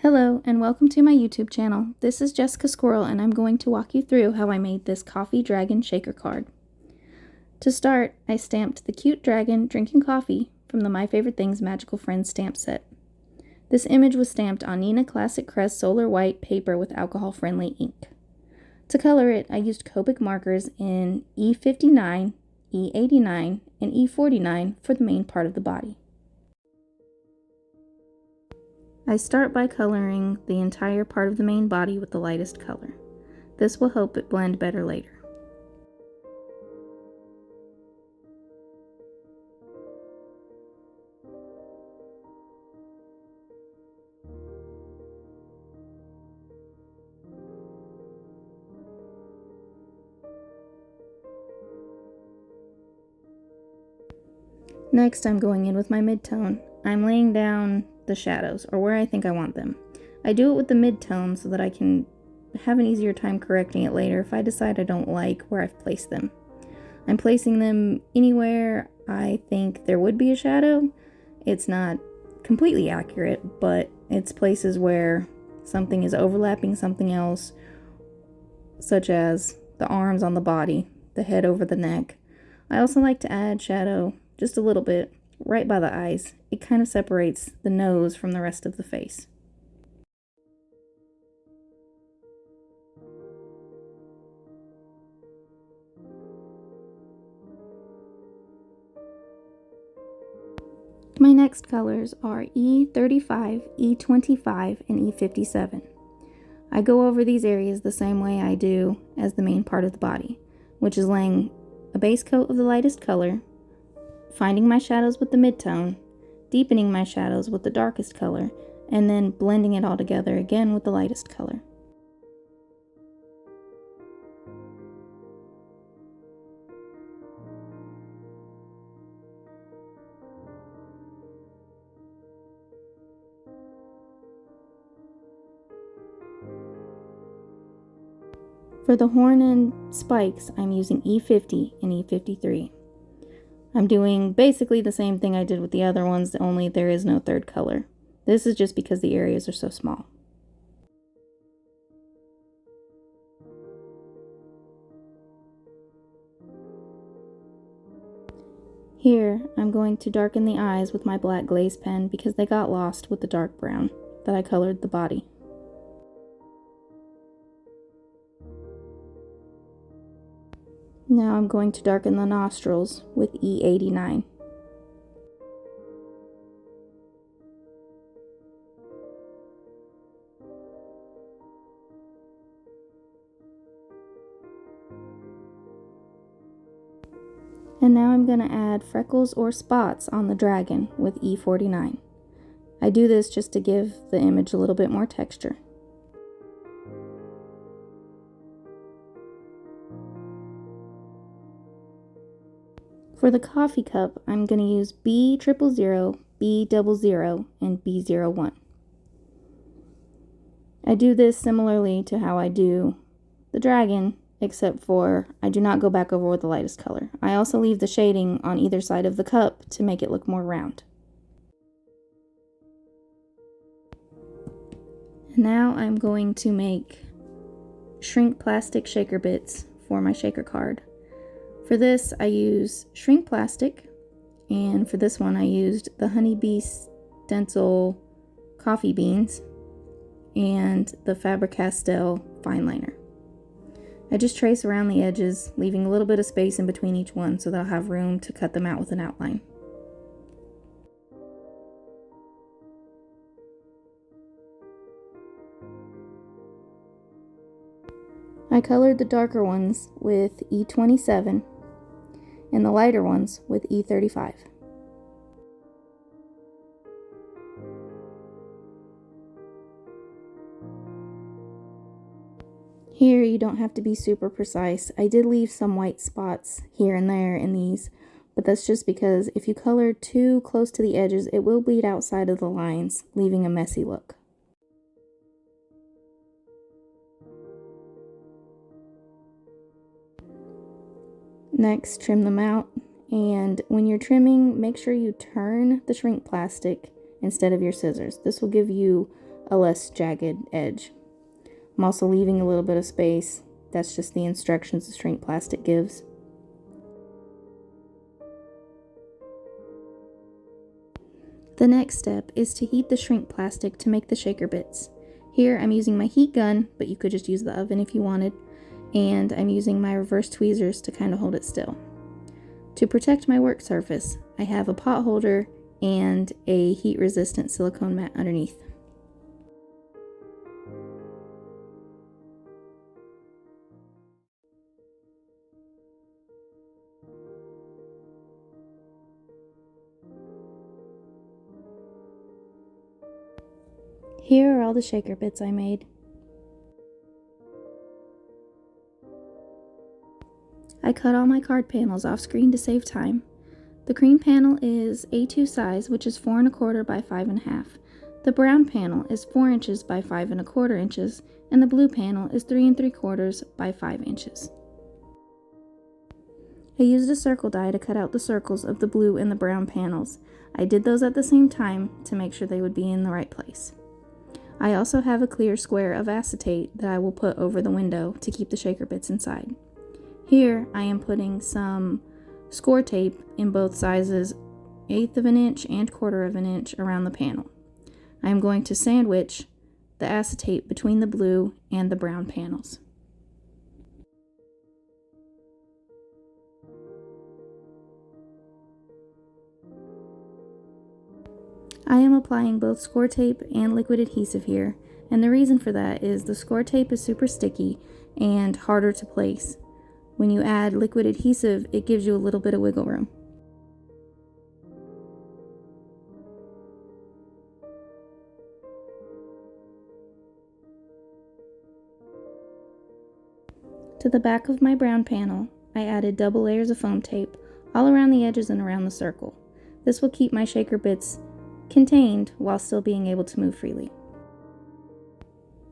Hello and welcome to my YouTube channel. This is Jessica Squirrel and I'm going to walk you through how I made this coffee dragon shaker card. To start, I stamped the cute dragon drinking coffee from the My Favorite Things Magical Friends stamp set. This image was stamped on Nina Classic Crest Solar White paper with alcohol-friendly ink. To color it, I used Copic markers in E59, E89, and E49 for the main part of the body. I start by coloring the entire part of the main body with the lightest color. This will help it blend better later. Next, I'm going in with my mid-tone. I'm laying down the shadows, or where I think I want them. I do it with the mid-tone so that I can have an easier time correcting it later if I decide I don't like where I've placed them. I'm placing them anywhere I think there would be a shadow. It's not completely accurate, but it's places where something is overlapping something else, such as the arms on the body, the head over the neck. I also like to add shadow just a little bit right by the eyes. It kind of separates the nose from the rest of the face. My next colors are E35, E25, and E57. I go over these areas the same way I do as the main part of the body, which is laying a base coat of the lightest color, finding my shadows with the mid-tone, deepening my shadows with the darkest color, and then blending it all together again with the lightest color. For the horn and spikes, I'm using E50 and E53. I'm doing basically the same thing I did with the other ones, only there is no third color. This is just because the areas are so small. Here, I'm going to darken the eyes with my black glaze pen because they got lost with the dark brown that I colored the body. Now I'm going to darken the nostrils with E89. And now I'm going to add freckles or spots on the dragon with E49. I do this just to give the image a little bit more texture. For the coffee cup, I'm going to use B000, B00, and B01. I do this similarly to how I do the dragon, except for I do not go back over with the lightest color. I also leave the shading on either side of the cup to make it look more round. Now I'm going to make shrink plastic shaker bits for my shaker card. For this, I use shrink plastic, and for this one I used the Honeybee Stencil coffee beans and the Faber-Castell fine liner. I just trace around the edges, leaving a little bit of space in between each one so that I'll have room to cut them out with an outline. I colored the darker ones with E27 and the lighter ones with E35. Here you don't have to be super precise. I did leave some white spots here and there in these, but that's just because if you color too close to the edges, it will bleed outside of the lines, leaving a messy look. Next, trim them out, and when you're trimming, make sure you turn the shrink plastic instead of your scissors. This will give you a less jagged edge. I'm also leaving a little bit of space. That's just the instructions the shrink plastic gives. The next step is to heat the shrink plastic to make the shaker bits. Here I'm using my heat gun, but you could just use the oven if you wanted, and I'm using my reverse tweezers to kind of hold it still. To protect my work surface, I have a pot holder and a heat-resistant silicone mat underneath. Here are all the shaker bits I made. I cut all my card panels off screen to save time. The cream panel is A2 size, which is 4 1/4 by 5 1/2. The brown panel is 4 inches by 5 1/4 inches, and the blue panel is 3 3/4 by 5 inches. I used a circle die to cut out the circles of the blue and the brown panels. I did those at the same time to make sure they would be in the right place. I also have a clear square of acetate that I will put over the window to keep the shaker bits inside. Here I am putting some score tape in both sizes, 1/8 of an inch and 1/4 of an inch around the panel. I am going to sandwich the acetate between the blue and the brown panels. I am applying both score tape and liquid adhesive here, and the reason for that is the score tape is super sticky and harder to place. When you add liquid adhesive, it gives you a little bit of wiggle room. To the back of my brown panel, I added double layers of foam tape all around the edges and around the circle. This will keep my shaker bits contained while still being able to move freely.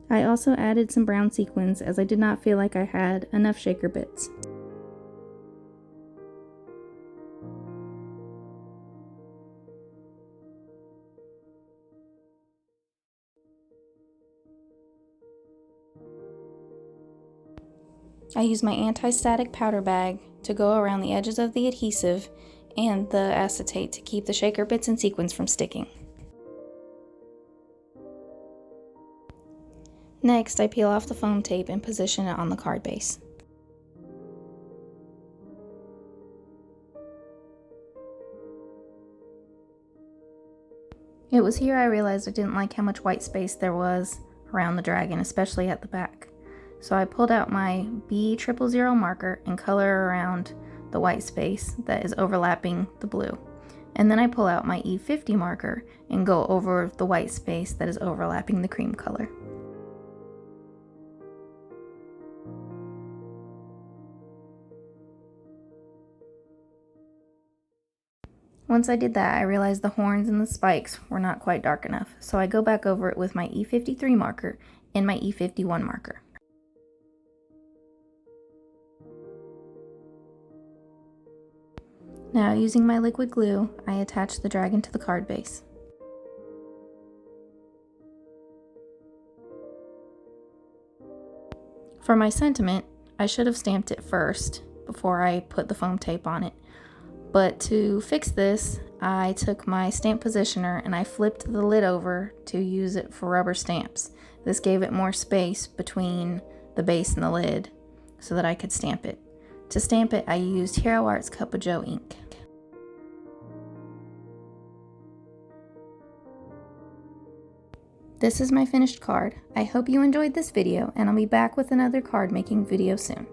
I also added some brown sequins as I did not feel like I had enough shaker bits. I used my anti-static powder bag to go around the edges of the adhesive and the acetate to keep the shaker bits and sequins from sticking. Next, I peel off the foam tape and position it on the card base. It was here I realized I didn't like how much white space there was around the dragon, especially at the back. So I pulled out my B000 marker and color around the white space that is overlapping the blue. And then I pull out my E50 marker and go over the white space that is overlapping the cream color. Once I did that, I realized the horns and the spikes were not quite dark enough, so I go back over it with my E53 marker and my E51 marker. Now, using my liquid glue, I attach the dragon to the card base. For my sentiment, I should have stamped it first before I put the foam tape on it. But to fix this, I took my stamp positioner and I flipped the lid over to use it for rubber stamps. This gave it more space between the base and the lid so that I could stamp it. To stamp it, I used Hero Art's Cup of Joe ink. This is my finished card. I hope you enjoyed this video, and I'll be back with another card making video soon.